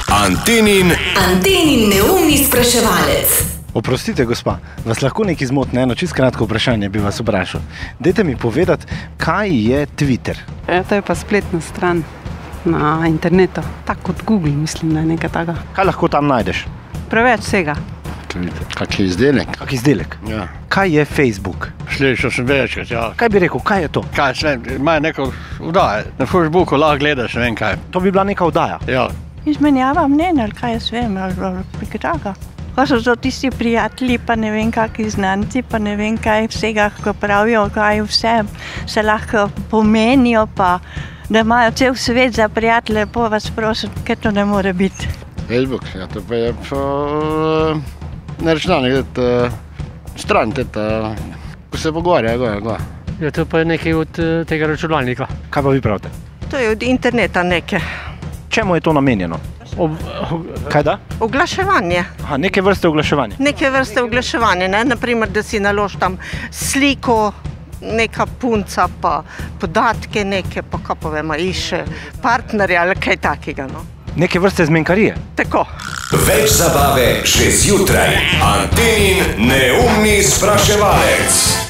Antenin neumni spraševalec. Oprostite, gospa, vas lahko nekaj zmotne, eno čisto kratko vprašanje bi vas vprašal. Dajte mi povedati, kaj je Twitter? To je pa spletna stran na internetu, tako kot Google, mislim, da je nekaj takega. Kaj lahko tam najdeš? Preveč vsega. Kak izdelek? Kak izdelek? Ja. Kaj je Facebook? Slišal sem večkrat, ja. Kaj bi rekel, kaj je to? Kaj, imajo neko vdaje. Na Facebooku lahko gledaš, ne vem kaj. To bi bila neka vdaja. Ja. Izmenjava mnenja, ali kaj jaz vem, ali nekaj takega. Ko so to tisti prijatelji, pa ne vem kakšni znanci, pa ne vem kaj vsega, ko pravijo, kaj vse se lahko pomenijo, pa da imajo cel svet za prijatelje, pa vas prosim, kaj to ne more biti. Facebook, ja, to pa je na računalnik, stran, ko se pogovarjajo. Ja, to pa je nekaj od tega računalnika. Kaj pa vi pravite? To je od interneta nekaj. Čemu je to namenjeno? Kaj da? Oglaševanje. Aha, neke vrste oglaševanje. Neke vrste oglaševanje, ne? Naprimer, da si naloži tam sliko, neka punca, pa podatke neke, pa kaj povemo, išče partnerja ali kaj takega, no. Neke vrste zmenkarije. Tako. Več zabave še zjutraj. Antenin neumni spraševalec.